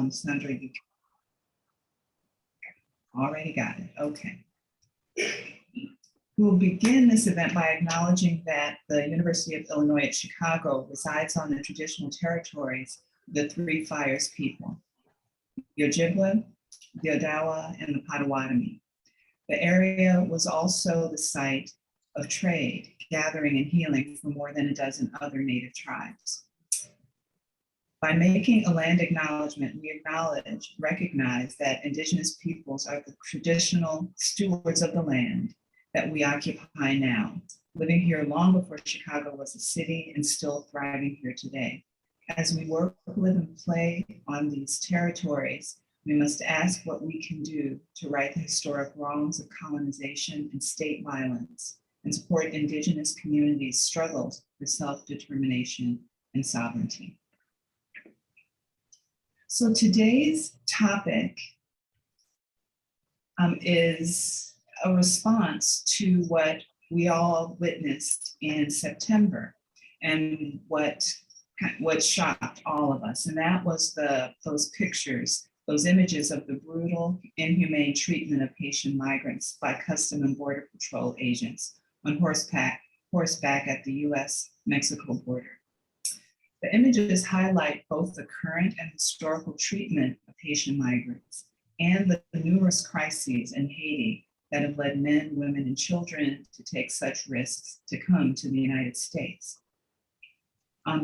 Sandra, you already got it. Okay. We'll begin this event by acknowledging that the University of Illinois at Chicago resides on the traditional territories of the Three Fires people, the Ojibwe, the Odawa, and the Potawatomi. The area was also the site of trade, gathering, and healing for more than a dozen other Native tribes. By making a land acknowledgement, we recognize that Indigenous peoples are the traditional stewards of the land that we occupy now, living here long before Chicago was a city and still thriving here today. As we work, live, and play on these territories, we must ask what we can do to right the historic wrongs of colonization and state violence and support Indigenous communities' struggles for self-determination and sovereignty. So today's topic is a response to what we all witnessed in September and what shocked all of us. And that was those pictures, those images of the brutal, inhumane treatment of Haitian migrants by Custom and Border Patrol agents on horseback at the US-Mexico border. The images highlight both the current and historical treatment of Haitian migrants and the numerous crises in Haiti that have led men, women, and children to take such risks to come to the United States.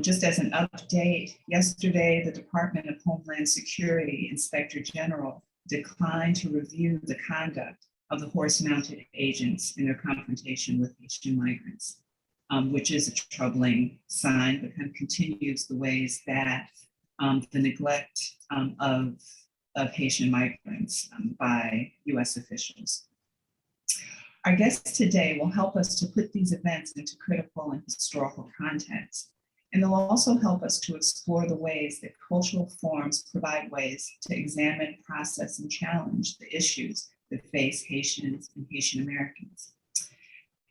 Just as an update, yesterday, the Department of Homeland Security Inspector General declined to review the conduct of the horse-mounted agents in their confrontation with Haitian migrants, which is a troubling sign, but kind of continues the ways that the neglect of Haitian migrants by US officials. Our guests today will help us to put these events into critical and historical context. And they'll also help us to explore the ways that cultural forms provide ways to examine, process, and challenge the issues that face Haitians and Haitian Americans.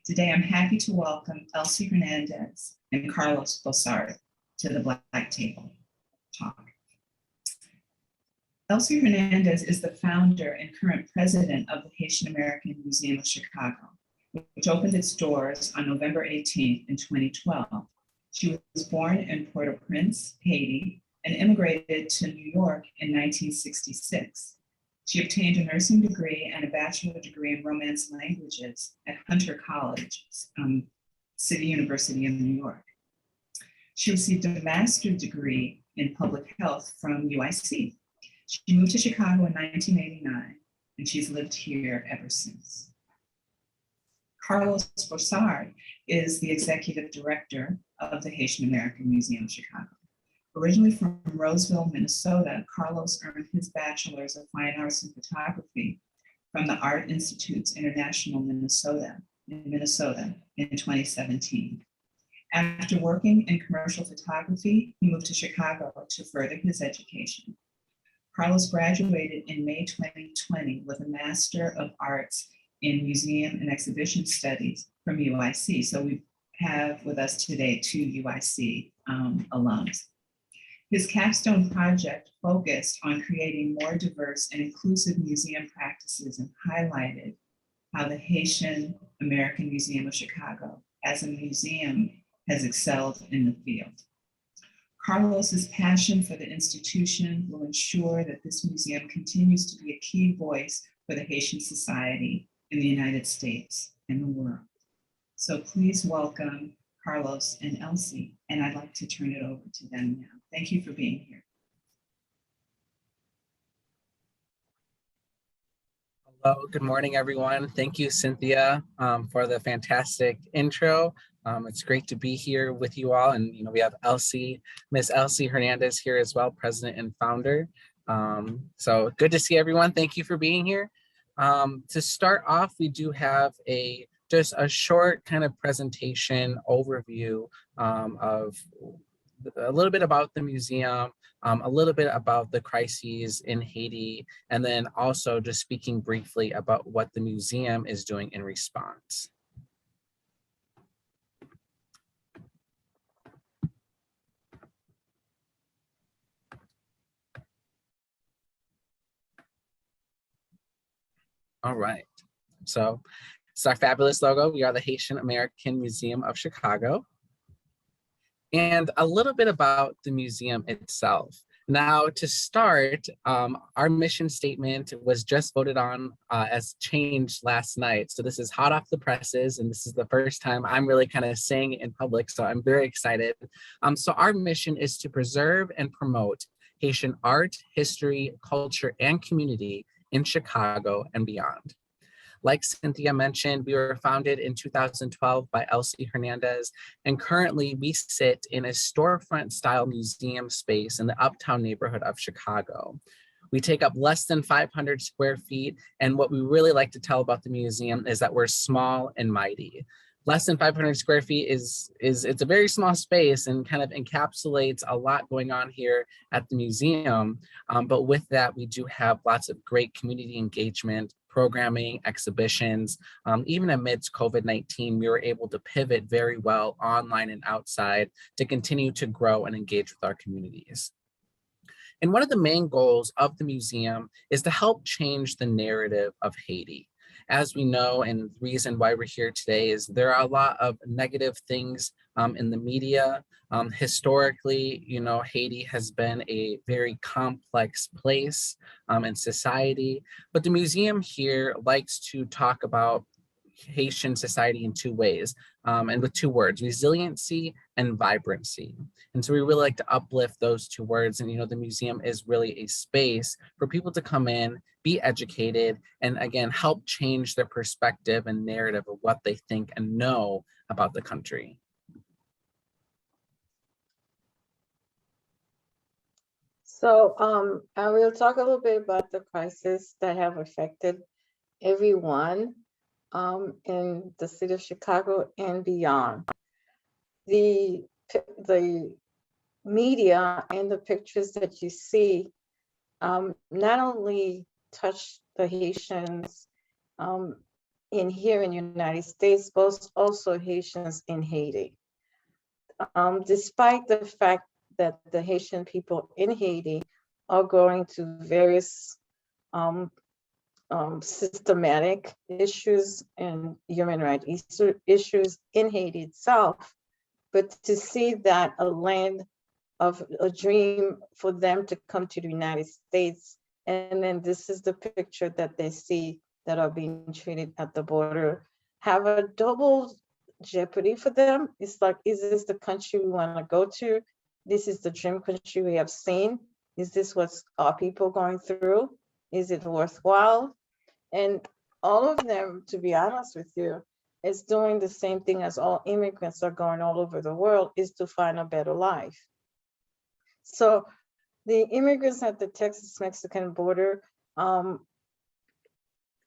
Today, I'm happy to welcome Elsie Hernandez and Carlos Bossard to the Black Table Talk. Elsie Hernandez is the founder and current president of the Haitian American Museum of Chicago, which opened its doors on November 18th in 2012. She was born in Port-au-Prince, Haiti, and immigrated to New York in 1966. She obtained a nursing degree and a bachelor degree in Romance languages at Hunter College, City University in New York. She received a master's degree in public health from UIC. She moved to Chicago in 1989, and she's lived here ever since. Carlos Bossard is the executive director of the Haitian American Museum of Chicago. Originally from Roseville, Minnesota, Carlos earned his bachelor's of fine arts in photography from the Art Institute's International in Minnesota in 2017. After working in commercial photography, he moved to Chicago to further his education. Carlos graduated in May 2020 with a Master of Arts in Museum and Exhibition Studies from UIC. So we have with us today two UIC alums. His capstone project focused on creating more diverse and inclusive museum practices and highlighted how the Haitian American Museum of Chicago as a museum has excelled in the field. Carlos's passion for the institution will ensure that this museum continues to be a key voice for the Haitian society in the United States and the world. So please welcome Carlos and Elsie, and I'd like to turn it over to them now. Thank you for being here. Hello, good morning, everyone. Thank you, Cynthia, for the fantastic intro. It's great to be here with you all. And we have Elsie, Miss Elsie Hernandez here as well, president and founder. So good to see everyone. Thank you for being here. To start off, we do have just a short kind of presentation overview of a little bit about the museum, a little bit about the crises in Haiti, and then also just speaking briefly about what the museum is doing in response. All right. So it's our fabulous logo. We are the Haitian American Museum of Chicago. And a little bit about the museum itself. Now, to start, our mission statement was just voted on as changed last night. So this is hot off the presses, and this is the first time I'm really kind of saying it in public. So I'm very excited. So our mission is to preserve and promote Haitian art, history, culture, and community in Chicago and beyond. Like Cynthia mentioned, we were founded in 2012 by Elsie Hernandez, and currently we sit in a storefront style museum space in the uptown neighborhood of Chicago. We take up less than 500 square feet, and what we really like to tell about the museum is that we're small and mighty. Less than 500 square feet it's a very small space and kind of encapsulates a lot going on here at the museum. But with that, we do have lots of great community engagement, programming, exhibitions. Even amidst COVID-19, we were able to pivot very well online and outside to continue to grow and engage with our communities. And one of the main goals of the museum is to help change the narrative of Haiti. As we know, and the reason why we're here today is there are a lot of negative things in the media. Historically, you know, Haiti has been a very complex place in society, but the museum here likes to talk about Haitian society in two ways, and with two words: resiliency and vibrancy. And so we really like to uplift those two words. And, you know, the museum is really a space for people to come in, be educated, and again, help change their perspective and narrative of what they think and know about the country. So I will talk a little bit about the crisis that have affected everyone in the city of Chicago and beyond. The media and the pictures that you see not only touch the Haitians in here in the United States, but also Haitians in Haiti. Despite the fact that the Haitian people in Haiti are going to various systematic issues and human rights issues in Haiti itself, but to see that a land of a dream for them to come to the United States, and then this is the picture that they see that are being treated at the border, have a double jeopardy for them. It's like, is this the country we want to go to? This is the dream country we have seen. Is this what our people going through? Is it worthwhile? And all of them, to be honest with you, is doing the same thing as all immigrants are going all over the world, is to find a better life. So the immigrants at the Texas-Mexican border,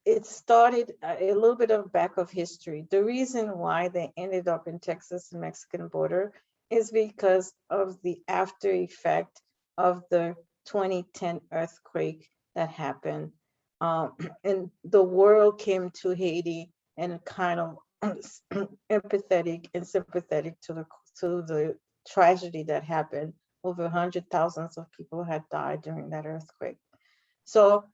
it started a little bit of back of history. The reason why they ended up in Texas and Mexican border is because of the after effect of the 2010 earthquake that happened. And the world came to Haiti and kind of empathetic and sympathetic to the tragedy that happened. Over 100,000 of people had died during that earthquake. So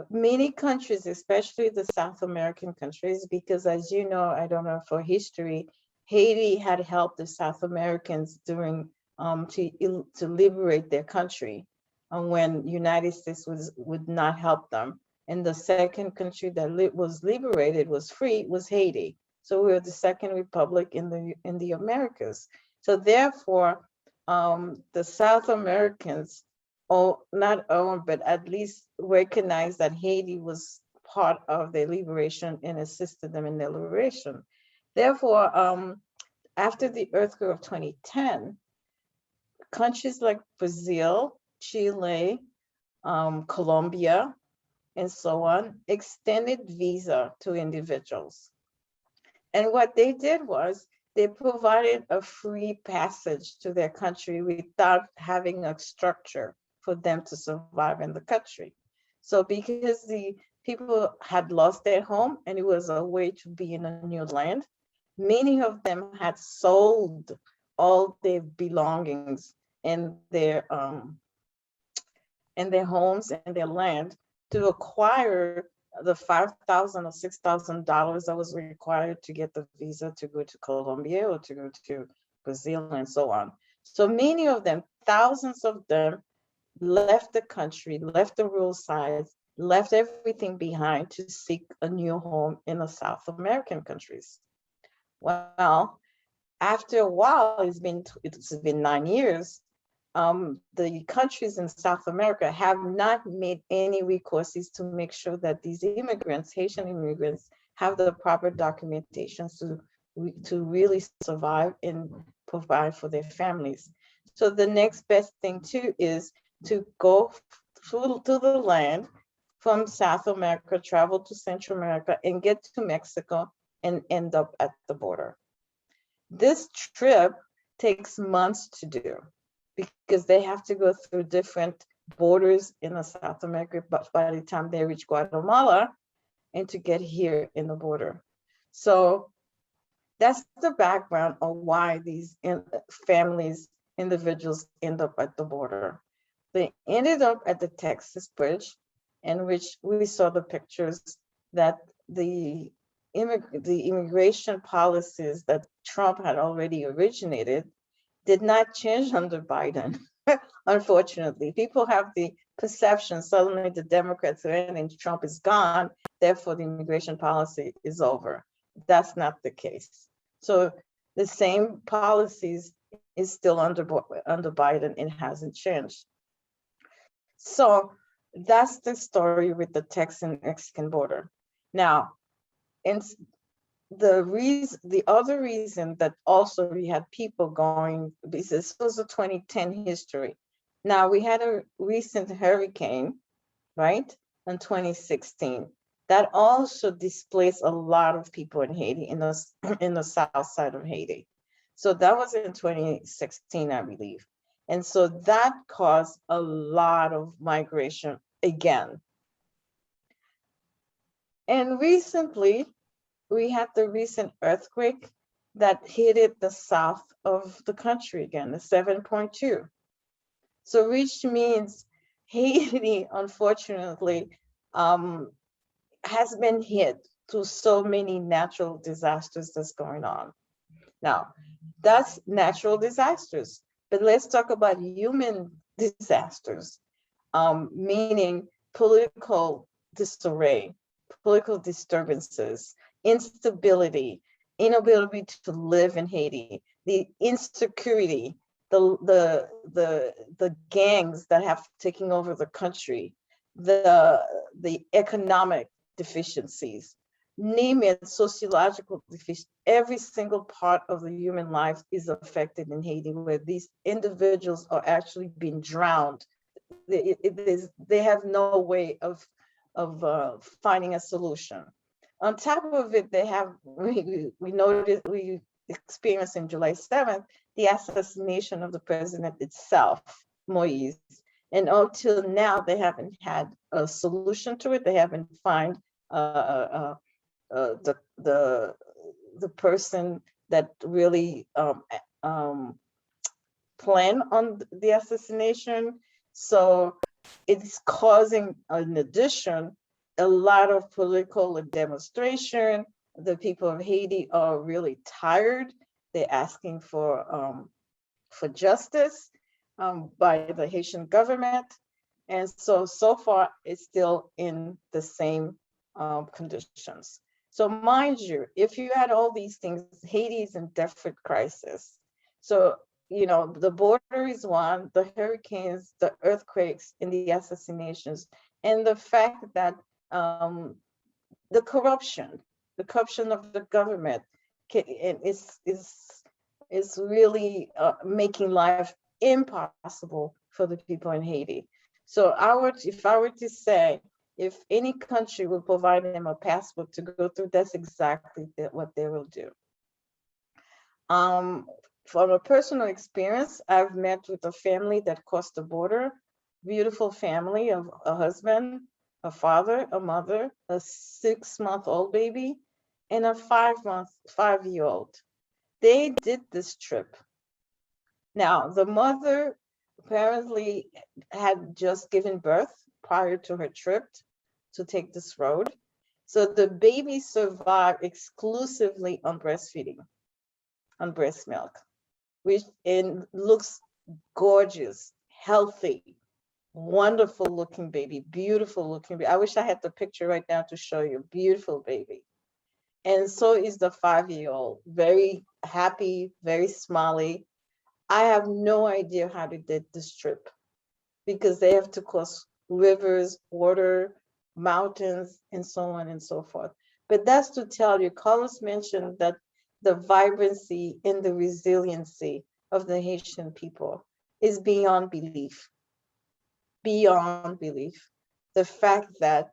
many countries, especially the South American countries, because as you know, I don't know for history, Haiti had helped the South Americans during to liberate their country when United States would not help them. And the second country that was liberated, was free, was Haiti. So we were the second republic in the Americas. So therefore, the South Americans, not own, but at least recognize that Haiti was part of their liberation and assisted them in their liberation. Therefore, after the earthquake of 2010, countries like Brazil, Chile, Colombia, and so on, extended visa to individuals. And what they did was they provided a free passage to their country without having a structure for them to survive in the country. So because the people had lost their home and it was a way to be in a new land, many of them had sold all their belongings and their homes and their land to acquire the $5,000 or $6,000 that was required to get the visa to go to Colombia or to go to Brazil and so on. So many of them, thousands of them, left the country, left the rural sides, left everything behind to seek a new home in the South American countries. Well, after a while, it's been 9 years, the countries in South America have not made any recourses to make sure that these immigrants, Haitian immigrants, have the proper documentations to really survive and provide for their families. So the next best thing too is to go to the land from South America, travel to Central America, and get to Mexico and end up at the border. This trip takes months to do because they have to go through different borders in the South America, but by the time they reach Guatemala and to get here in the border. So that's the background of why these families, individuals end up at the border. They ended up at the Texas bridge, in which we saw the pictures that the immigration policies that Trump had already originated did not change under Biden. Unfortunately, people have the perception suddenly the Democrats are in and Trump is gone, therefore the immigration policy is over. That's not the case. So the same policies is still under Biden and hasn't changed. So that's the story with the Texan-Mexican border. Now, and the other reason that also we had people going, because this was a 2010 history. Now we had a recent hurricane, right, in 2016. That also displaced a lot of people in Haiti, in the south side of Haiti. So that was in 2016, I believe. And so that caused a lot of migration again. And recently, we had the recent earthquake that hit the south of the country again, the 7.2. So which means Haiti, unfortunately, has been hit to so many natural disasters that's going on. Now, that's natural disasters, but let's talk about human disasters, meaning political disarray, political disturbances, instability, inability to live in Haiti, the insecurity, the gangs that have taken over the country, the economic deficiencies, name it, sociological deficiencies. Every single part of the human life is affected in Haiti, where these individuals are actually being drowned. They have no way of finding a solution. On top of it, we experienced in July 7th, the assassination of the president itself, Moise. And until now, they haven't had a solution to it. They haven't found the person that really planned on the assassination. So it's causing, in addition, a lot of political demonstration. The people of Haiti are really tired. They're asking for justice by the Haitian government. And so far, it's still in the same conditions. So mind you, if you had all these things, Haiti is in desperate crisis. So, you know, the border is one, the hurricanes, the earthquakes, and the assassinations, and the fact that the corruption of the government is really making life impossible for the people in Haiti. So if I were to say, if any country will provide them a passport to go through, that's exactly what they will do. From a personal experience, I've met with a family that crossed the border, beautiful family of a husband, a father, a mother, a 6-month-old baby, and a 5-year-old. They did this trip. Now, the mother apparently had just given birth prior to her trip. to take this road. So the baby survived exclusively on breastfeeding, on breast milk, which and looks gorgeous, healthy, wonderful looking baby, beautiful looking baby. I wish I had the picture right now to show you, beautiful baby. And so is the 5-year-old, very happy, very smiley. I have no idea how they did this trip because they have to cross rivers, water, mountains, and so on and so forth. But that's to tell you, Carlos mentioned that the vibrancy and the resiliency of the Haitian people is beyond belief, beyond belief. The fact that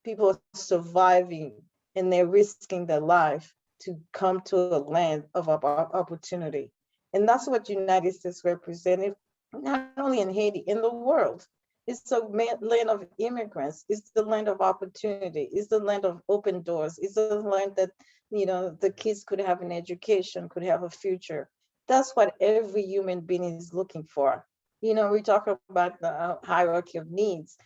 people are surviving and they're risking their life to come to a land of opportunity. And that's what United States represented, not only in Haiti, in the world. It's the land of immigrants. It's the land of opportunity. It's the land of open doors. It's the land that, you know, the kids could have an education, could have a future. That's what every human being is looking for. You know, we talk about the hierarchy of needs.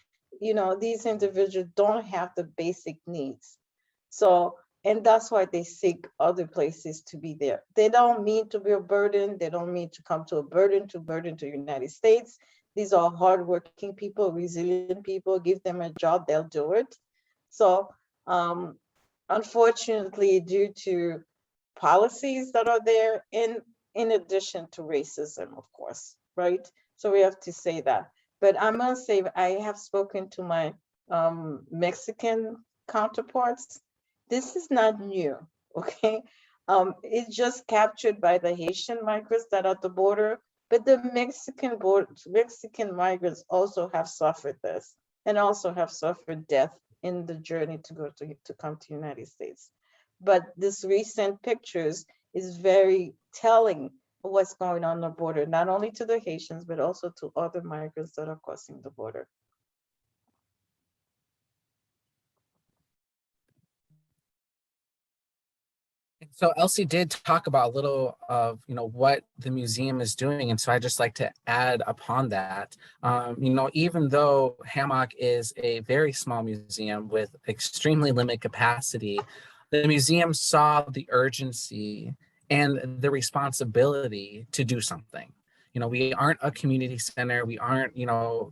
You know, these individuals don't have the basic needs. So, and that's why they seek other places to be there. They don't mean to be a burden. They don't mean to come to a burden to United States. These are hardworking people, resilient people. Give them a job, they'll do it. So, unfortunately, due to policies that are there, in addition to racism, of course, right? So we have to say that. But I must say, I have spoken to my Mexican counterparts. This is not new, okay? It's just captured by the Haitian migrants that are at the border, but the Mexican migrants also have suffered this and also have suffered death in the journey to go to come to United States. But this recent pictures is very telling of what's going on the border, not only to the Haitians, but also to other migrants that are crossing the border. So Elsie did talk about a little of, you know, what the museum is doing. And so I just like to add upon that, you know, even though HAMOC is a very small museum with extremely limited capacity, the museum saw the urgency and the responsibility to do something. You know, we aren't a community center. We aren't, you know,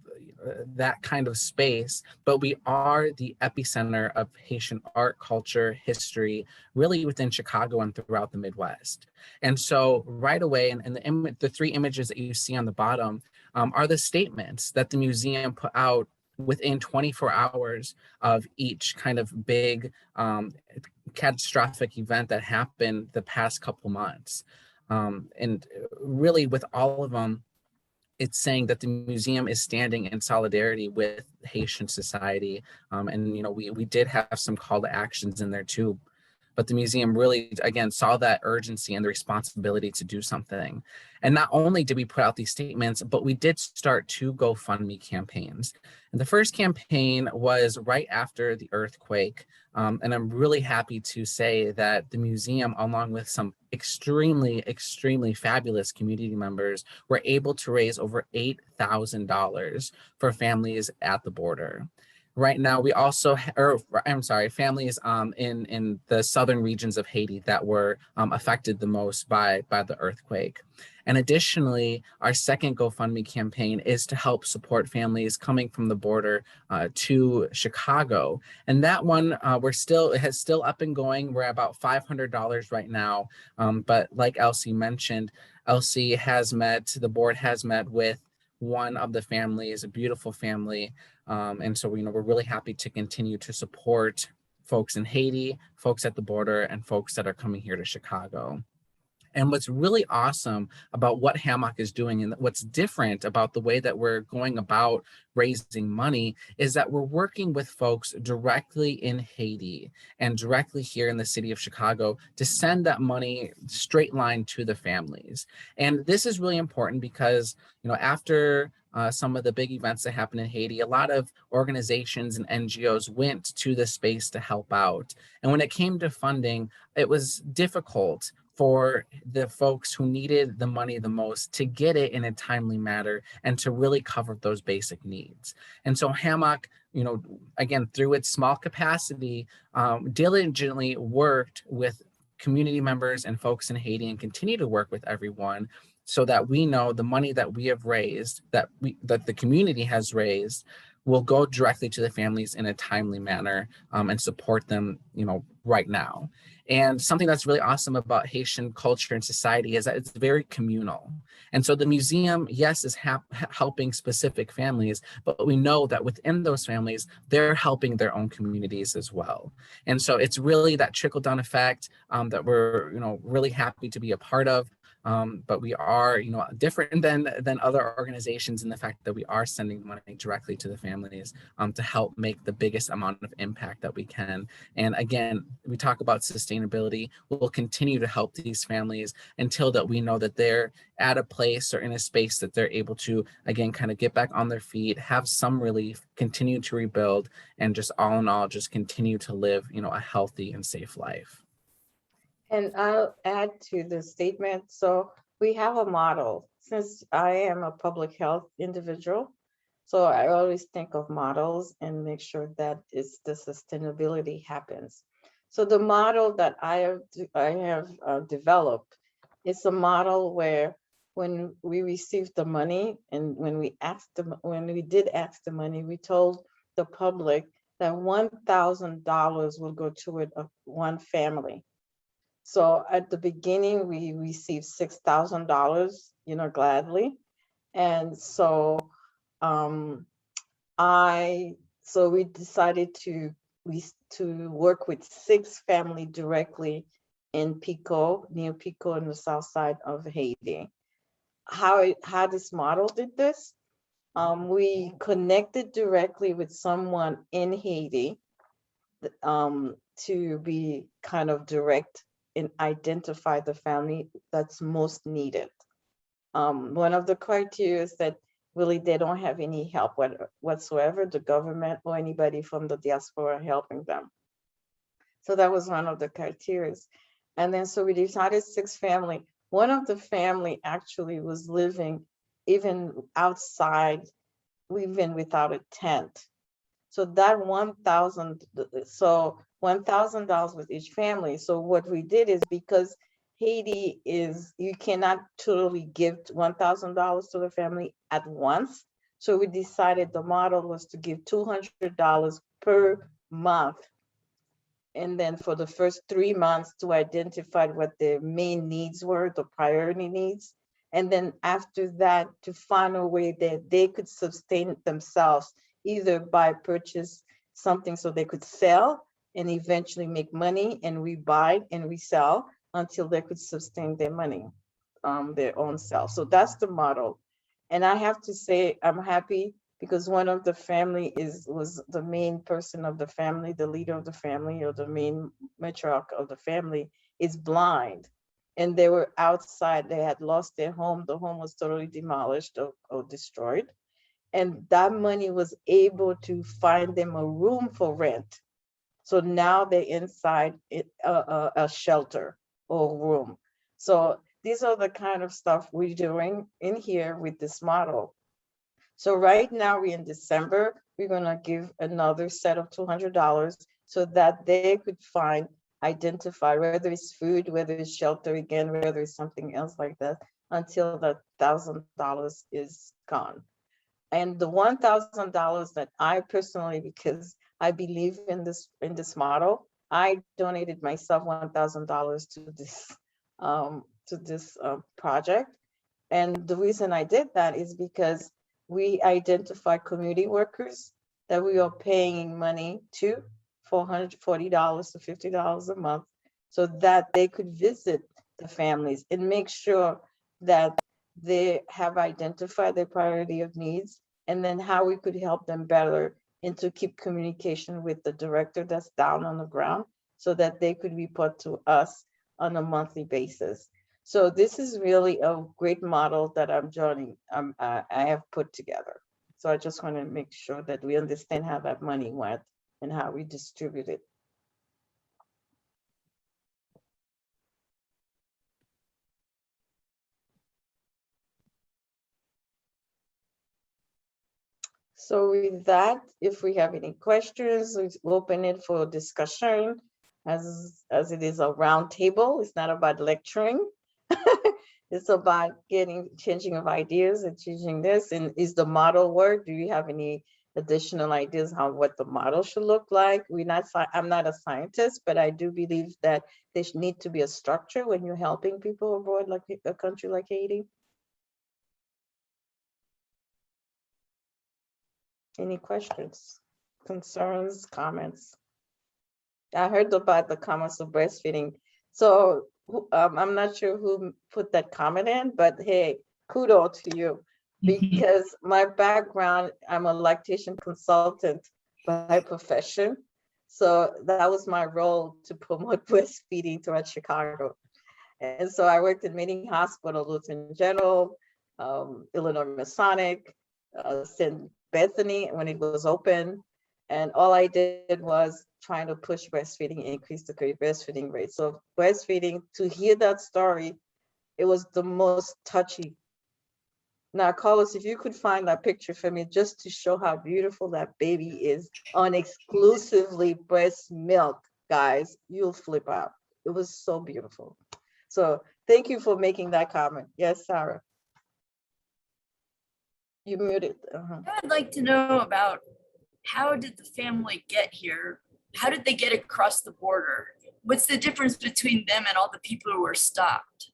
that kind of space, but we are the epicenter of Haitian art, culture, history, really within Chicago and throughout the Midwest. And so right away, and the 3 images that you see on the bottom are the statements that the museum put out within 24 hours of each kind of big catastrophic event that happened the past couple months. And really with all of them, it's saying that the museum is standing in solidarity with Haitian society. And, you know, we did have some call to actions in there too, but the museum really, again, saw that urgency and the responsibility to do something. And not only did we put out these statements, but we did start 2 GoFundMe campaigns. And the first campaign was right after the earthquake. And I'm really happy to say that the museum, along with some extremely, extremely fabulous community members, were able to raise over $8,000 for families at the border. Right now, we also, families in the southern regions of Haiti that were affected the most by the earthquake. And additionally, our second GoFundMe campaign is to help support families coming from the border to Chicago. And that one, it has still up and going. We're at about $500 right now. But like Elsie mentioned, the board has met with one of the families, a beautiful family. And so, you know, we're really happy to continue to support folks in Haiti, folks at the border, and folks that are coming here to Chicago. And what's really awesome about what HAMOC is doing and what's different about the way that we're going about raising money is that we're working with folks directly in Haiti and directly here in the city of Chicago to send that money straight line to the families. And this is really important because, you know, after some of the big events that happened in Haiti, a lot of organizations and NGOs went to the space to help out. And when it came to funding, it was difficult for the folks who needed the money the most to get it in a timely manner and to really cover those basic needs. And so HAMOC, again, through its small capacity, diligently worked with community members and folks in Haiti and continue to work with everyone so that we know the money that we have raised, that the community has raised, will go directly to the families in a timely manner and support them, right now. And something that's really awesome about Haitian culture and society is that it's very communal. And so the museum, yes, is helping specific families, but we know that within those families, they're helping their own communities as well. And so it's really that trickle-down effect that we're, really happy to be a part of. But we are, different than other organizations in the fact that we are sending money directly to the families to help make the biggest amount of impact that we can. And again, we talk about sustainability. We'll continue to help these families until that we know that they're at a place or in a space that they're able to, again, kind of get back on their feet, have some relief, continue to rebuild, and just all in all, just continue to live, a healthy and safe life. And I'll add to the statement. So we have a model. Since I am a public health individual, so I always think of models and make sure that the sustainability happens. So the model that I have developed is a model where when we received the money and when we did ask the money, we told the public that $1,000 will go toward one family. So at the beginning, we received $6,000, gladly. And so we decided to work with 6 families directly in Pico, near Pico in the south side of Haiti. How this model did this? We connected directly with someone in Haiti to be kind of direct and identify the family that's most needed. One of the criteria is that really they don't have any help whatsoever, the government or anybody from the diaspora helping them. So that was one of the criteria. And then so we decided 6 families. One of the family actually was living even outside, even without a tent. So that $1,000 with each family. So what we did is, because Haiti you cannot totally give $1,000 to the family at once. So we decided the model was to give $200 per month. And then for the first 3 months to identify what their main needs were, the priority needs. And then after that, to find a way that they could sustain themselves, either by purchase something so they could sell and eventually make money, and we buy and resell until they could sustain their money, their own self. So that's the model. And I have to say, I'm happy because one of the family was the main person of the family, the leader of the family, or the main matriarch of the family is blind. And they were outside, they had lost their home. The home was totally demolished or destroyed. And that money was able to find them a room for rent. So now they're inside a shelter or room. So these are the kind of stuff we're doing in here with this model. So right now we're in December, we're gonna give another set of $200 so that they could identify whether it's food, whether it's shelter, again, whether it's something else like that, until the $1,000 is gone. And the $1,000 that I personally, because I believe in this model, I donated myself $1,000 to this project. And the reason I did that is because we identify community workers that we are paying money to for $140 to $50 a month, so that they could visit the families and make sure that they have identified their priority of needs, and then how we could help them better and to keep communication with the director that's down on the ground so that they could report to us on a monthly basis. So this is really a great model that I have put together. So I just want to make sure that we understand how that money went and how we distribute it. So with that, if we have any questions, we open it for discussion as it is a round table. It's not about lecturing. It's about changing of ideas and changing this. And is the model work? Do you have any additional ideas on what the model should look like? I'm not a scientist, but I do believe that there need to be a structure when you're helping people abroad, like a country like Haiti. Any questions, concerns, comments? I heard about the comments of breastfeeding. So I'm not sure who put that comment in, but hey, kudos to you. Because my background, I'm a lactation consultant by profession. So that was my role to promote breastfeeding throughout Chicago. And so I worked in many hospitals, Lutheran General, Illinois Masonic, St. Bethany when it was open. And all I did was trying to push breastfeeding, increase the breastfeeding rate. So breastfeeding, to hear that story, it was the most touchy. Now, Carlos, if you could find that picture for me, just to show how beautiful that baby is on exclusively breast milk, guys, you'll flip out. It was so beautiful. So thank you for making that comment. Yes, Sarah. You muted. I would like to know about how did the family get here? How did they get across the border? What's the difference between them and all the people who were stopped?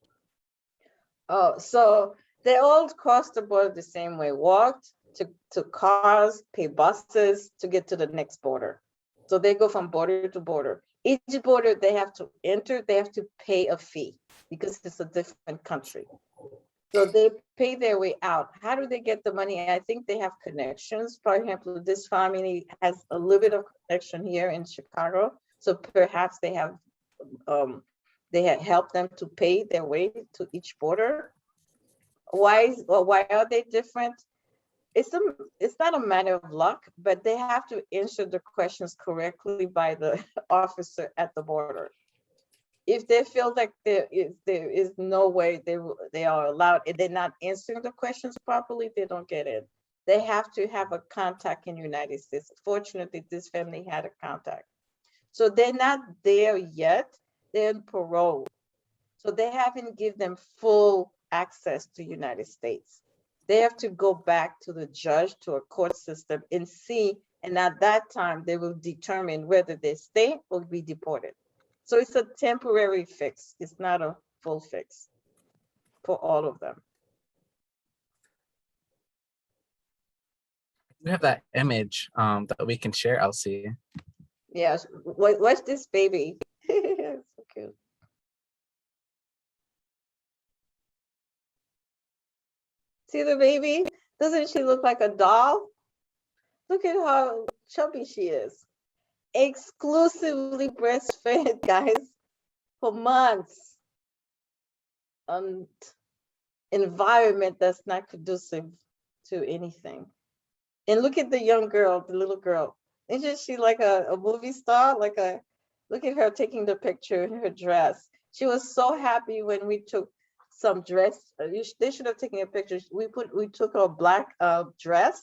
Oh, so they all crossed the border the same way, walked to cars, pay buses to get to the next border. So they go from border to border. Each border they have to enter, they have to pay a fee because it's a different country. So they pay their way out. How do they get the money? I think they have connections. For example, this family has a little bit of connection here in Chicago. So perhaps they have helped them to pay their way to each border. Why are they different? It's not a matter of luck, but they have to answer the questions correctly by the officer at the border. If they feel like there is no way they are allowed, if they're not answering the questions properly, they don't get in. They have to have a contact in the United States. Fortunately, this family had a contact. So they're not there yet. They're in parole. So they haven't given them full access to the United States. They have to go back to the judge, to a court system and see, and at that time, they will determine whether they stay or be deported. So it's a temporary fix. It's not a full fix for all of them. We have that image that we can share, Elsie. Yes. What's this baby? So cute. See the baby? Doesn't she look like a doll? Look at how chubby she is. Exclusively breastfed, guys, for months. Environment that's not conducive to anything. And look at the young girl, the little girl. Isn't she like a movie star? Look at her taking the picture in her dress. She was so happy when we took some dress. They should have taken a picture. We took her black dress.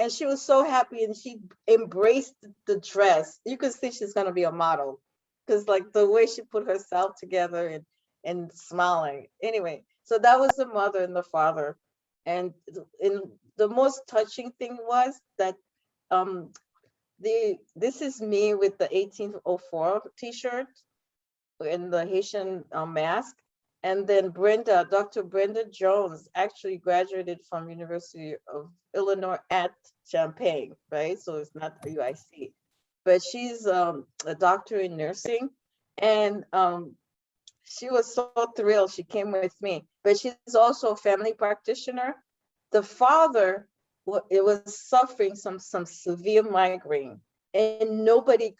And she was so happy and she embraced the dress. You could see she's gonna be a model because like the way she put herself together and smiling. Anyway, so that was the mother and the father. And the most touching thing was that this is me with the 1804 t-shirt and the Haitian mask. And then Dr. Brenda Jones actually graduated from University of Illinois at Champaign, right? So it's not the UIC, but she's a doctor in nursing. And she was so thrilled she came with me, but she's also a family practitioner. The father was suffering some severe migraine and nobody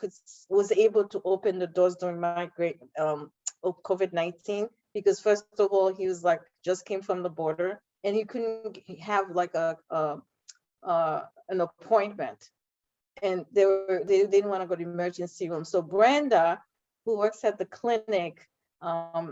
was able to open the doors during migraine of COVID-19. Because first of all, he was like, just came from the border and he couldn't have like an appointment. And they didn't want to go to the emergency room. So Brenda, who works at the clinic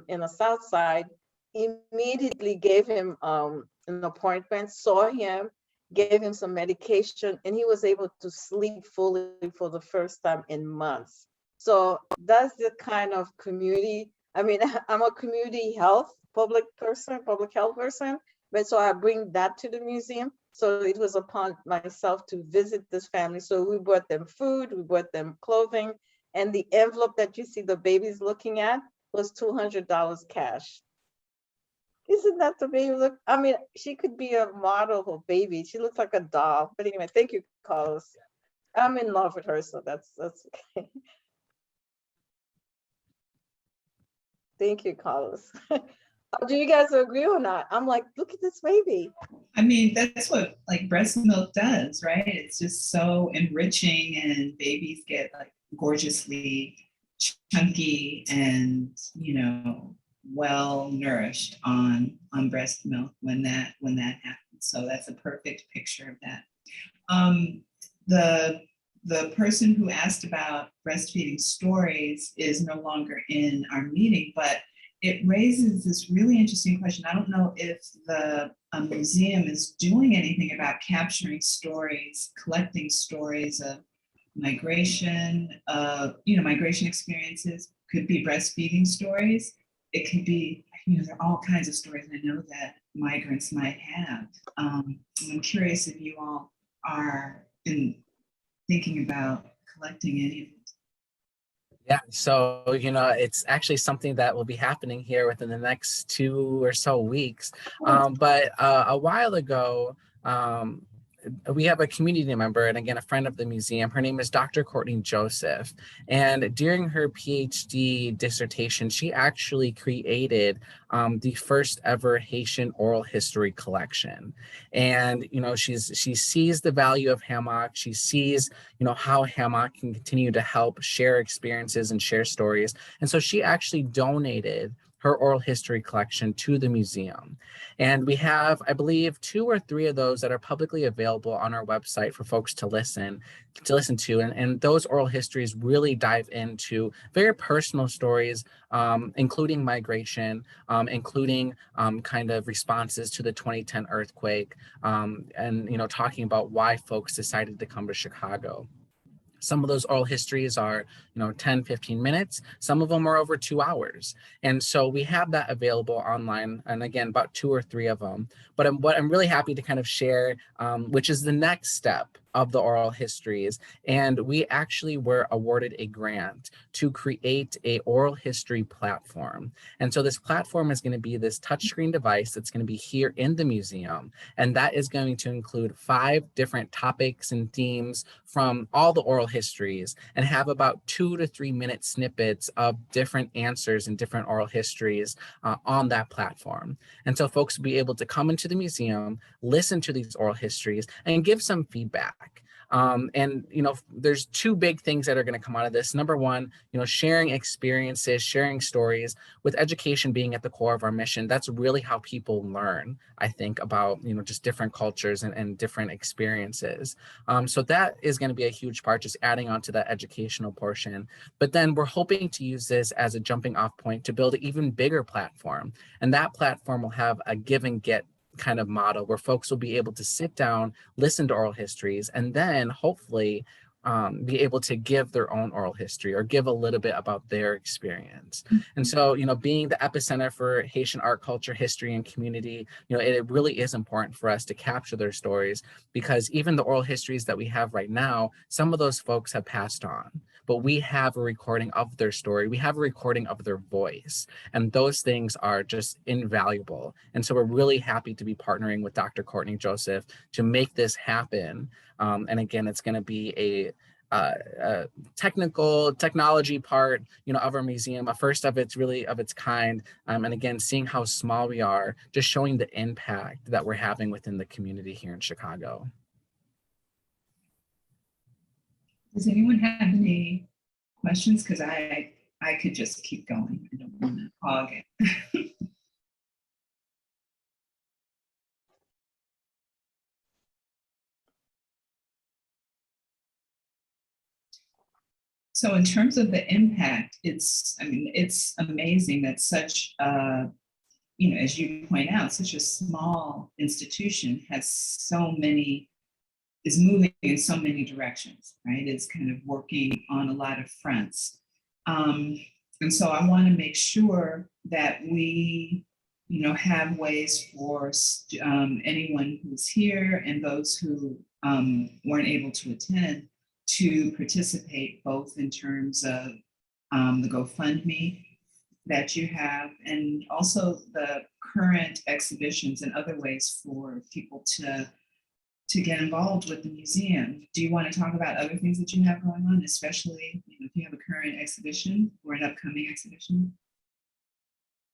in the South Side, immediately gave him an appointment, saw him, gave him some medication, and he was able to sleep fully for the first time in months. So that's the kind of community. I mean, I'm a community health public health person, but so I bring that to the museum. So it was upon myself to visit this family. So we brought them food, we brought them clothing, and the envelope that you see the babies looking at was $200 cash. Isn't that the baby look? I mean, she could be a model of a baby. She looks like a doll. But anyway, thank you, Carlos. I'm in love with her, so that's okay. Thank you, Carlos. Do you guys agree or not? I'm like, look at this baby. I mean, that's what like breast milk does, right? It's just so enriching, and babies get like gorgeously chunky and, you know, well nourished on breast milk when that happens. So that's a perfect picture of that. The person who asked about breastfeeding stories is no longer in our meeting, but it raises this really interesting question. I don't know if the museum is doing anything about capturing stories, collecting stories of migration, migration experiences. Could be breastfeeding stories. It could be, you know, there are all kinds of stories I know that migrants might have. I'm curious if you all are thinking about collecting any of it. Yeah, so, you know, it's actually something that will be happening here within the next 2 or so weeks. But a while ago, we have a community member, and again, a friend of the museum. Her name is Dr. Courtney Joseph. And during her PhD dissertation, she actually created the first ever Haitian oral history collection. And, you know, she sees the value of HAMOC. She sees, you know, how HAMOC can continue to help share experiences and share stories. And so she actually donated her oral history collection to the museum. And we have, I believe, 2 or 3 of those that are publicly available on our website for folks to listen to. And those oral histories really dive into very personal stories, including migration, including kind of responses to the 2010 earthquake, and, you know, talking about why folks decided to come to Chicago. Some of those oral histories are, you know, 10, 15 minutes. Some of them are over 2 hours. And so we have that available online. And again, about 2 or 3 of them. But what I'm really happy to kind of share, which is the next step of the oral histories. And we actually were awarded a grant to create a oral history platform. And so this platform is going to be this touchscreen device that's going to be here in the museum. And that is going to include 5 different topics and themes from all the oral histories, and have about 2 to 3 minute snippets of different answers and different oral histories on that platform. And so folks will be able to come into the museum, listen to these oral histories, and give some feedback. And, you know, there's 2 big things that are going to come out of this. Number one, you know, sharing experiences, sharing stories, with education being at the core of our mission. That's really how people learn, I think, about, you know, just different cultures and different experiences. So that is going to be a huge part, just adding on to that educational portion. But then we're hoping to use this as a jumping off point to build an even bigger platform. And that platform will have a give and get kind of model where folks will be able to sit down, listen to oral histories, and then hopefully be able to give their own oral history or give a little bit about their experience. And so, you know, being the epicenter for Haitian art, culture, history, and community, you know, it really is important for us to capture their stories, because even the oral histories that we have right now, some of those folks have passed on, but we have a recording of their story. We have a recording of their voice, and those things are just invaluable. And so we're really happy to be partnering with Dr. Courtney Joseph to make this happen. And again, it's going to be a technology part, you know, of our museum, a first of its kind. And again, seeing how small we are, just showing the impact that we're having within the community here in Chicago. Does anyone have any questions? Because I could just keep going. I don't want to hog it. So in terms of the impact, it's amazing that such a as you point out, such a small institution has so many, is moving in so many directions, right? It's kind of working on a lot of fronts. And so I want to make sure that we, have ways for anyone who's here and those who weren't able to attend to participate, both in terms of the GoFundMe that you have, and also the current exhibitions and other ways for people to get involved with the museum. Do you want to talk about other things that you have going on, especially if you have a current exhibition or an upcoming exhibition?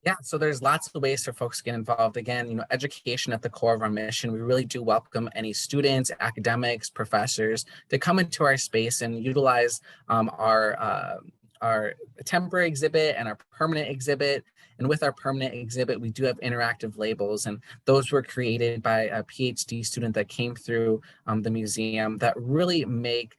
Yeah, so there's lots of ways for folks to get involved. Again, education at the core of our mission. We really do welcome any students, academics, professors to come into our space and utilize our temporary exhibit and our permanent exhibit. And with our permanent exhibit, we do have interactive labels, and those were created by a PhD student that came through the museum that really make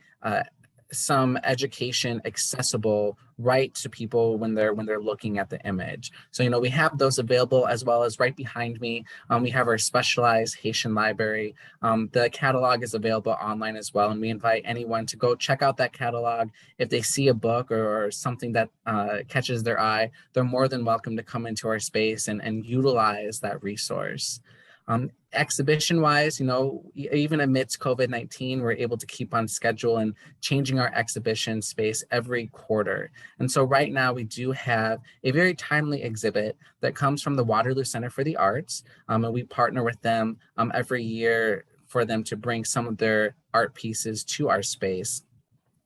some education accessible right to people when they're looking at the image. So we have those available, as well as right behind me we have our specialized Haitian library. The catalog is available online as well, and we invite anyone to go check out that catalog. If they see a book or something that catches their eye, they're more than welcome to come into our space and utilize that resource. Exhibition wise, even amidst COVID-19, we're able to keep on schedule and changing our exhibition space every quarter. And so right now we do have a very timely exhibit that comes from the Waterloo Center for the Arts. And we partner with them every year for them to bring some of their art pieces to our space.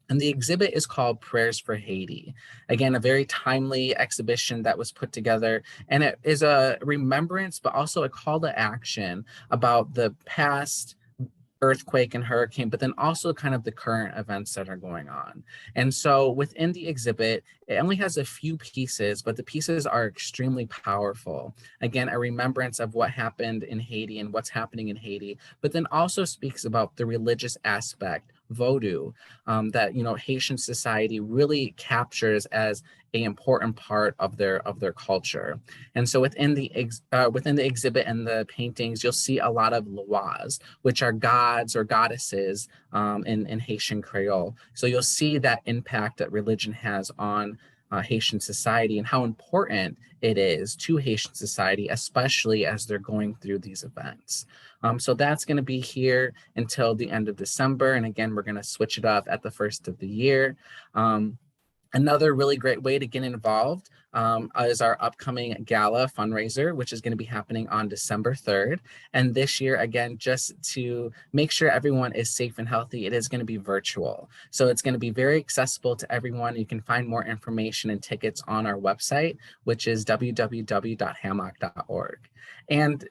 And the exhibit is called Prayers for Haiti. Again, a very timely exhibition that was put together. And it is a remembrance, but also a call to action about the past earthquake and hurricane, but then also kind of the current events that are going on. And so within the exhibit, it only has a few pieces, but the pieces are extremely powerful. Again, a remembrance of what happened in Haiti and what's happening in Haiti, but then also speaks about the religious aspect, Vodou, that Haitian society really captures as an important part of their culture. And so within the exhibit and the paintings, you'll see a lot of loas, which are gods or goddesses in Haitian Creole. So you'll see that impact that religion has on Haitian society and how important it is to Haitian society, especially as they're going through these events. So that's going to be here until the end of December. And again, we're going to switch it up at the first of the year. Another really great way to get involved is our upcoming gala fundraiser, which is going to be happening on December 3rd. And this year, again, just to make sure everyone is safe and healthy, it is going to be virtual. So it's going to be very accessible to everyone. You can find more information and tickets on our website, which is www.hamoc.org. And,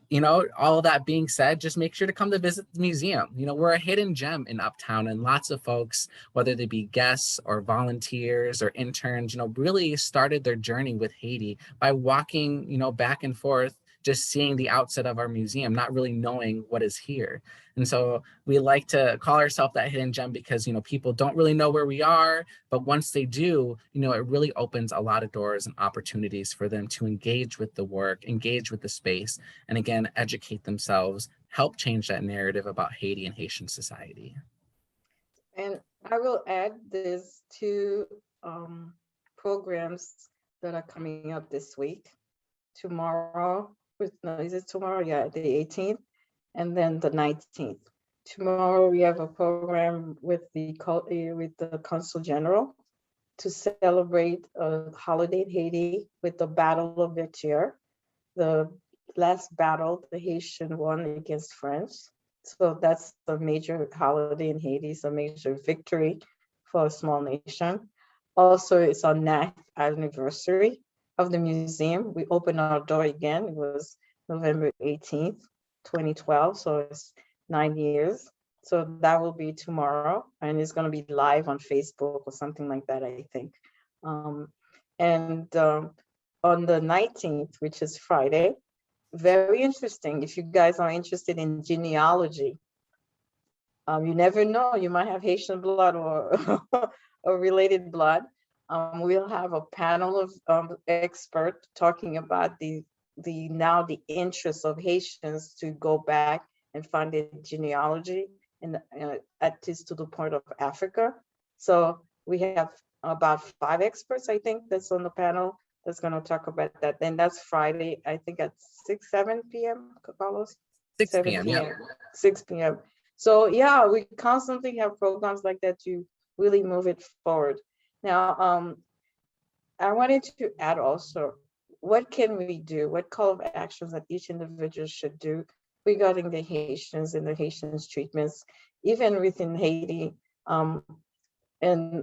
all of that being said, just make sure to come to visit the museum. We're a hidden gem in Uptown, and lots of folks, whether they be guests or volunteers or interns, really started their journey with Haiti by walking, back and forth, just seeing the outset of our museum, not really knowing what is here. And so we like to call ourselves that hidden gem because, people don't really know where we are, but once they do, it really opens a lot of doors and opportunities for them to engage with the work, engage with the space, and again, educate themselves, help change that narrative about Haiti and Haitian society. And I will add this to programs that are coming up this week. Tomorrow, is it tomorrow? Yeah, the 18th, and then the 19th. Tomorrow we have a program with the Consul General to celebrate a holiday in Haiti with the Battle of Vertier, the last battle the Haitian won against French. So that's a major holiday in Haiti. It's a major victory for a small nation. Also, it's our 9th anniversary of the museum. We opened our door again. It was November 18th, 2012. So it's 9 years. So that will be tomorrow, and it's going to be live on Facebook or something like that, I think. On the 19th, which is Friday, very interesting. If you guys are interested in genealogy, you never know, you might have Haitian blood or or related blood. We'll have a panel of experts talking about the now the interest of Haitians to go back and find their genealogy, and at least to the point of Africa. So we have about 5 experts, I think, that's on the panel that's going to talk about that. And that's Friday, I think at 7 p.m. Carlos. 6 7 p.m. Yeah. 6 p.m. So yeah, we constantly have programs like that to really move it forward. Now, I wanted to add also, what can we do? What call of actions that each individual should do regarding the Haitians and the Haitians treatments, even within Haiti, and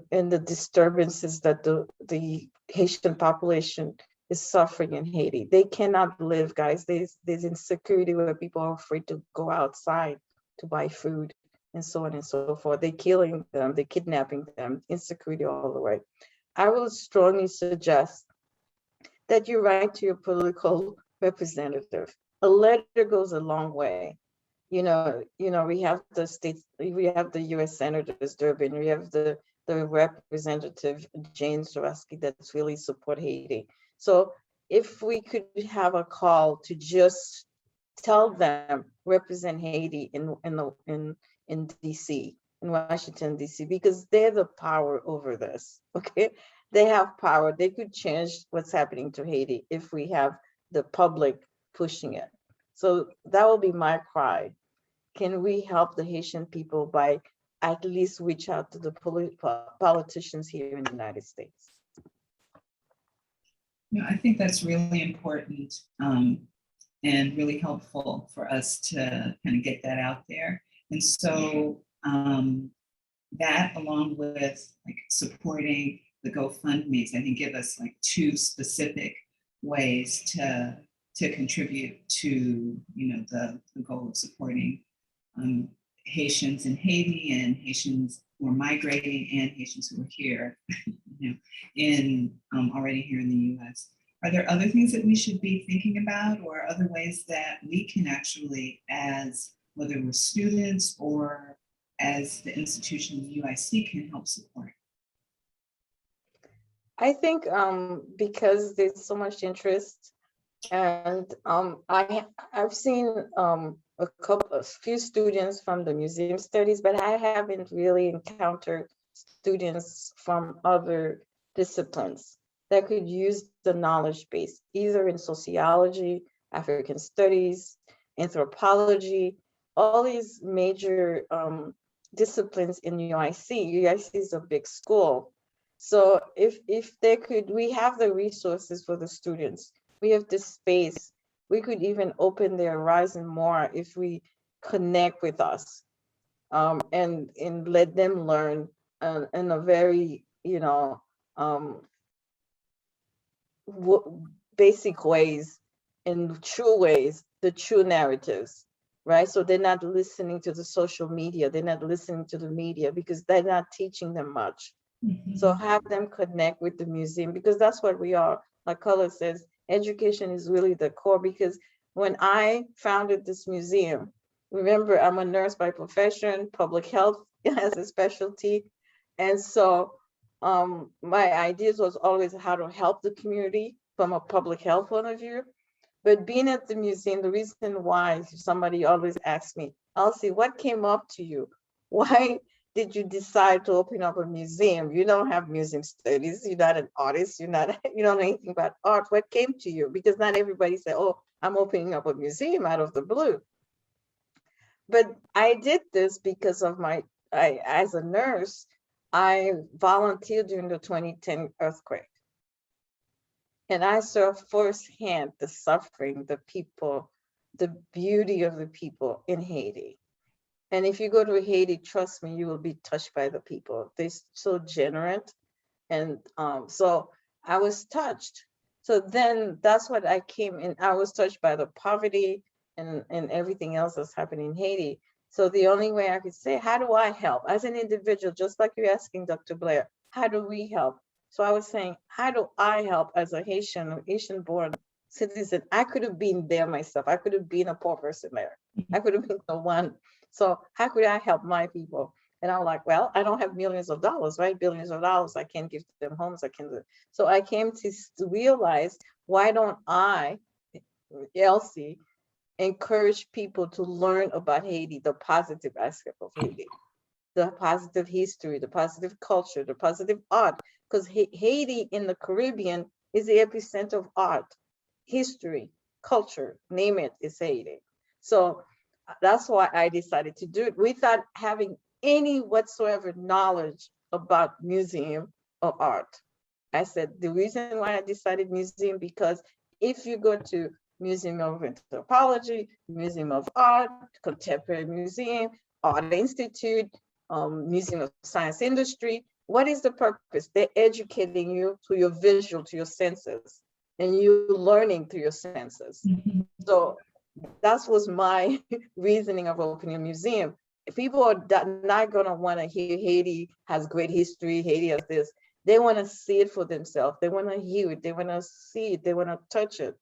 the disturbances that the Haitian population is suffering in Haiti. They cannot live, guys. There's insecurity where people are afraid to go outside to buy food and so on and so forth. They're killing them, they're kidnapping them, insecurity all the way. I will strongly suggest that you write to your political representative. A letter goes a long way. We have the states, we have the U.S. Senators Durbin, we have the representative James Zarowski that's really support Haiti. So if we could have a call to just tell them represent Haiti in DC, in Washington DC, because they're the power over this. Okay, they have power. They could change what's happening to Haiti if we have the public pushing it. So that will be my cry. Can we help the Haitian people by at least reach out to the politicians here in the United States? I think that's really important and really helpful for us to kind of get that out there. And so that, along with like supporting the GoFundMe's, I think give us like 2 specific ways to contribute to the goal of supporting Haitians in Haiti and Haitians who are migrating and Haitians who are here, already here in the U.S. Are there other things that we should be thinking about, or other ways that we can actually, as whether we're students or as the institution of UIC, can help support? I think because there's so much interest, and I've seen a few students from the museum studies, but I haven't really encountered students from other disciplines that could use the knowledge base, either in sociology, African studies, anthropology, all these major disciplines in UIC. UIC is a big school. So if they could, we have the resources for the students. We have the space. We could even open their horizon more if we connect with us, and let them learn in a very, basic ways, in true ways, the true narratives, right? So they're not listening to the social media. They're not listening to the media because they're not teaching them much. Mm-hmm. So have them connect with the museum, because that's what we are. Like Color says, education is really the core, because when I founded this museum, remember, I'm a nurse by profession, public health as a specialty. And so my ideas was always how to help the community from a public health point of view. But being at the museum, the reason why somebody always asks me, Elsie, what came up to you? Why did you decide to open up a museum? You don't have museum studies. You're not an artist. You don't know anything about art. What came to you? Because not everybody said, oh, I'm opening up a museum out of the blue. But I did this because of as a nurse, I volunteered during the 2010 earthquake. And I saw firsthand the suffering, the people, the beauty of the people in Haiti. And if you go to Haiti, trust me, you will be touched by the people. They're so generous. And so I was touched. So then that's what I came in. I was touched by the poverty and everything else that's happening in Haiti. So the only way I could say, how do I help? As an individual, just like you're asking Dr. Blair, how do we help? So I was saying, how do I help as a Haitian-born citizen? I could have been there myself. I could have been a poor person there. I could have been the one. So how could I help my people? And I'm like, well, I don't have millions of dollars, right? Billions of dollars. I can't give them homes. I can do. So I came to realize, why don't I Elsie, encourage people to learn about Haiti, the positive aspect of Haiti, the positive history, the positive culture, the positive art, because Haiti in the Caribbean is the epicenter of art, history, culture, name it, is Haiti. So that's why I decided to do it without having any whatsoever knowledge about museum or art. I said the reason why I decided museum, because if you go to Museum of Anthropology, Museum of Art, Contemporary Museum, Art Institute, Museum of Science Industry, what is the purpose? They're educating you to your visual, to your senses, and you learning through your senses. So that was my reasoning of opening a museum. People are not gonna wanna hear Haiti has great history, Haiti has this. They wanna see it for themselves. They wanna hear it, they wanna see it, they wanna touch it.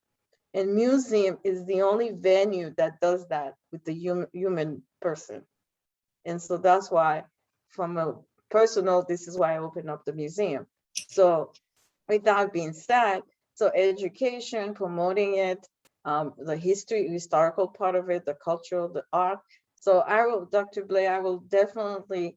And museum is the only venue that does that with the human person. And so that's why, from a personal, this is why I opened up the museum. So with that being said, so education, promoting it, the historical part of it, the cultural, the art. So I will, Dr. Blair, I will definitely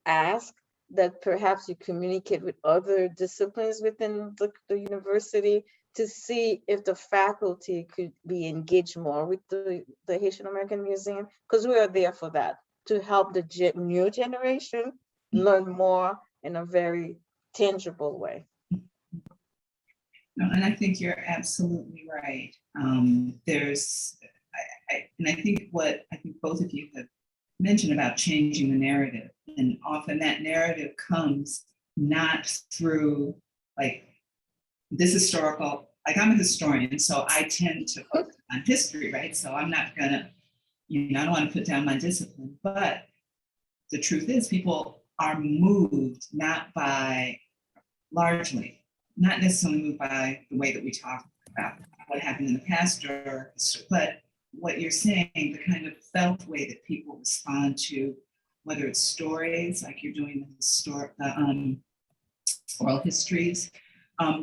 ask that perhaps you communicate with other disciplines within the university to see if the faculty could be engaged more with the Haitian American Museum, because we are there for that, to help the new generation learn more in a very tangible way. No, and I think you're absolutely right. And I think what I think both of you have mentioned about changing the narrative, and often that narrative comes not through like this historical, like I'm a historian, so I tend to focus on history, right? So I'm not gonna, I don't want to put down my discipline, but the truth is people are moved largely, not necessarily moved by the way that we talk about what happened in the past, but what you're saying, the kind of felt way that people respond to, whether it's stories, like you're doing the oral histories,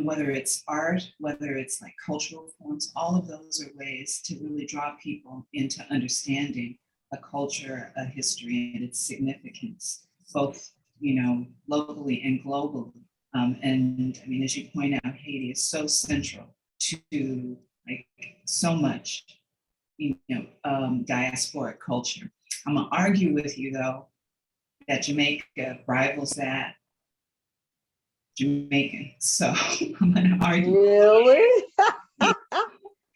whether it's art, whether it's like cultural forms, all of those are ways to really draw people into understanding a culture, a history, and its significance, both, locally and globally. And I mean, as you point out, Haiti is so central to like so much, diasporic culture. I'm gonna argue with you though that Jamaica rivals that Jamaican. So I'm gonna argue. Really?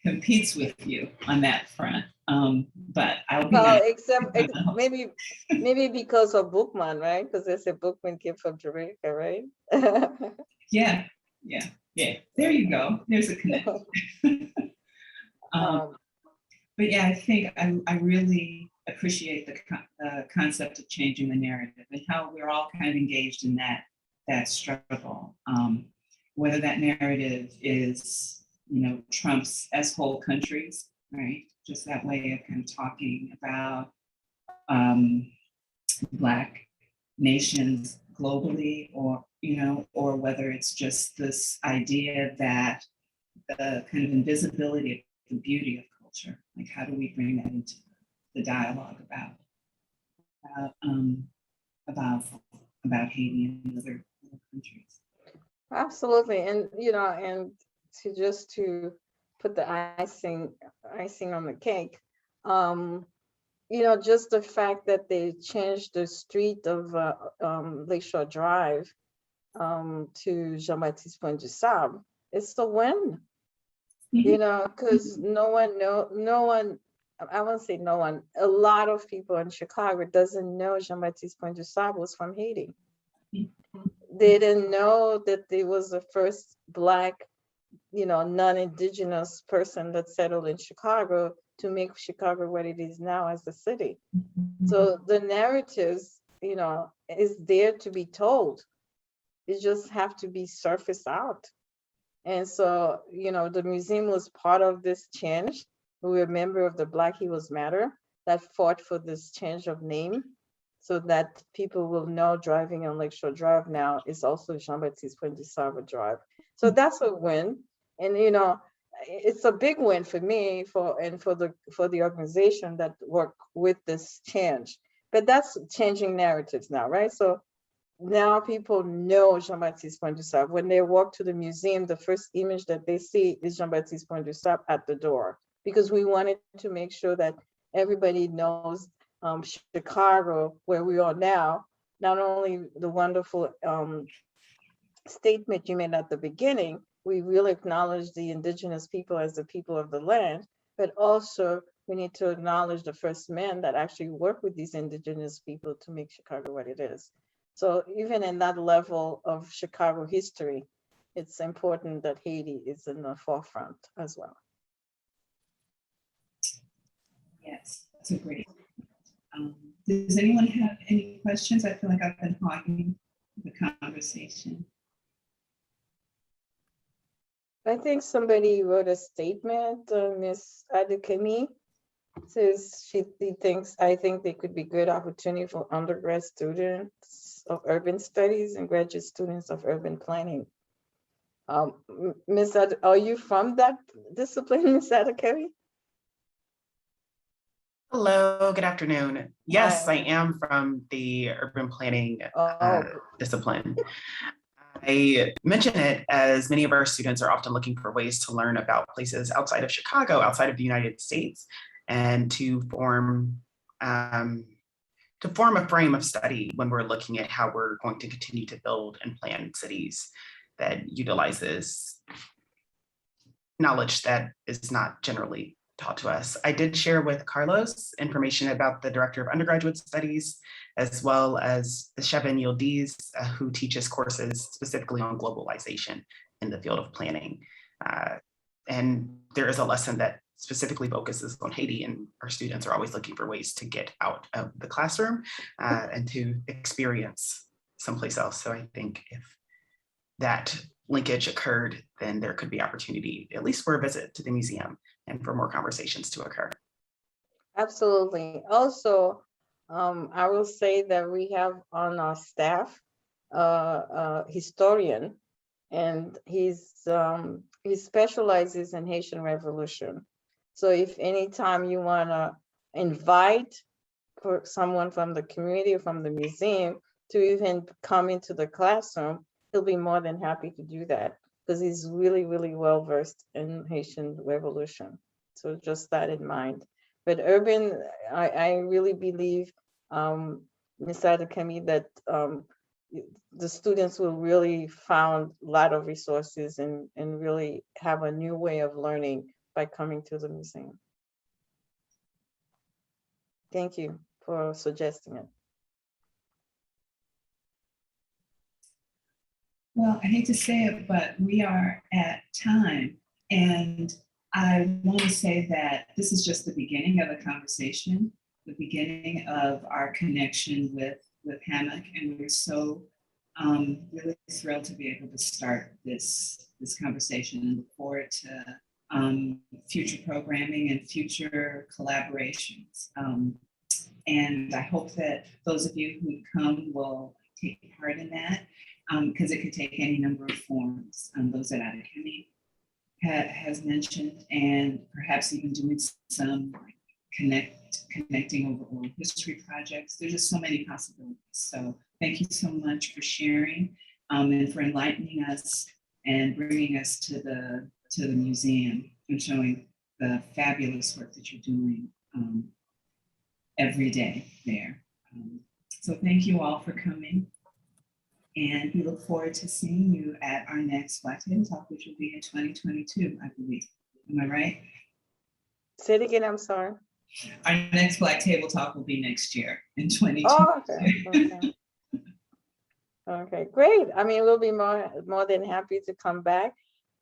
Competes with you on that front. But I'll be Well, nice. except maybe because of Bookman, right? Because they say Bookman came from Jamaica, right? Yeah. There you go. There's a connection. But yeah, I think I really appreciate the concept of changing the narrative and how we're all kind of engaged in that struggle. Whether that narrative is, Trump's as whole countries, right? Just that way of kind of talking about Black nations globally, or whether it's just this idea that the kind of invisibility of the beauty of culture, like how do we bring that into the dialogue about Haiti and other countries. Absolutely, and and to put the icing on the cake, just the fact that they changed the street of Lakeshore Drive to Jean-Baptiste Point du Sable, it's the win. Because no one, I won't say no one, a lot of people in Chicago doesn't know Jean-Baptiste Point du Sable was from Haiti. They didn't know that he was the first Black, non-Indigenous person that settled in Chicago to make Chicago what it is now as a city. So the narratives, is there to be told. It just have to be surfaced out. And so, the museum was part of this change. We were a member of the Black Heroes Matter that fought for this change of name so that people will know driving on Lakeshore Drive now is also Jean-Baptiste Point du Sable Drive. So that's a win. And, it's a big win for me for the organization that work with this change. But that's changing narratives now, right? So now people know Jean-Baptiste Point du Sable. When they walk to the museum, the first image that they see is Jean-Baptiste Point du Sable at the door, because we wanted to make sure that everybody knows Chicago, where we are now, not only the wonderful statement you made at the beginning, we really acknowledge the indigenous people as the people of the land, but also we need to acknowledge the first men that actually work with these indigenous people to make Chicago what it is. So even in that level of Chicago history, it's important that Haiti is in the forefront as well. Yes, that's a great. Does anyone have any questions? I feel like I've been hogging the conversation. I think somebody wrote a statement, Ms. Adekemi, says she thinks, I think they could be good opportunity for undergrad students of urban studies and graduate students of urban planning. Ms. Are you from that discipline, Ms. Adekemi? Hello, good afternoon. Yes, Hi. I am from the urban planning Oh, discipline. I mention it as many of our students are often looking for ways to learn about places outside of Chicago, outside of the United States, and to form a frame of study when we're looking at how we're going to continue to build and plan cities that utilizes knowledge that is not generally taught to us. I did share with Carlos information about the Director of Undergraduate Studies, as well as Chevin Yildiz, who teaches courses specifically on globalization in the field of planning. And there is a lesson that specifically focuses on Haiti, and our students are always looking for ways to get out of the classroom and to experience someplace else. So I think if that linkage occurred, then there could be opportunity, at least for a visit to the museum and for more conversations to occur. absolutely. Also, I will say that we have on our staff a historian, and he specializes in Haitian Revolution. So if anytime you want to invite for someone from the community or from the museum to even come into the classroom, he'll be more than happy to do that, because he's really, really well versed in Haitian Revolution. So just that in mind. But urban, I really believe, Ms. Adekemi, that the students will really found a lot of resources and really have a new way of learning by coming to the museum. Thank you for suggesting it. Well, I hate to say it, but we are at time. And I want to say that this is just the beginning of the conversation, the beginning of our connection with HAMOC. And we're so really thrilled to be able to start this conversation and look forward to future programming and future collaborations. And I hope that those of you who come will take part in that, because it could take any number of forms. Those that Adekemi has mentioned, and perhaps even doing some connecting over oral history projects. There's just so many possibilities. So thank you so much for sharing and for enlightening us and bringing us to the museum and showing the fabulous work that you're doing every day there. So thank you all for coming. And we look forward to seeing you at our next Black Table Talk, which will be in 2022, I believe. Am I right? Say it again, I'm sorry. Our next Black Table Talk will be next year in 2022. Oh, okay. Okay, great. I mean, we'll be more than happy to come back.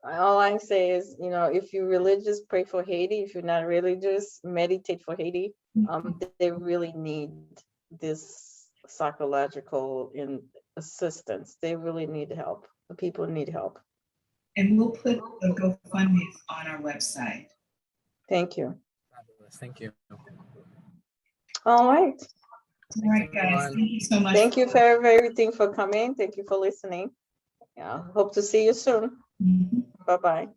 All I say is, if you're religious, pray for Haiti. If you're not religious, meditate for Haiti. They really need this psychological assistance. They really need help. The people need help. And we'll put a GoFundMe on our website. Thank you. Fabulous. Thank you. All right. All right, guys. Thank you so much. Thank you for everything for coming. Thank you for listening. Yeah, hope to see you soon. Bye-bye.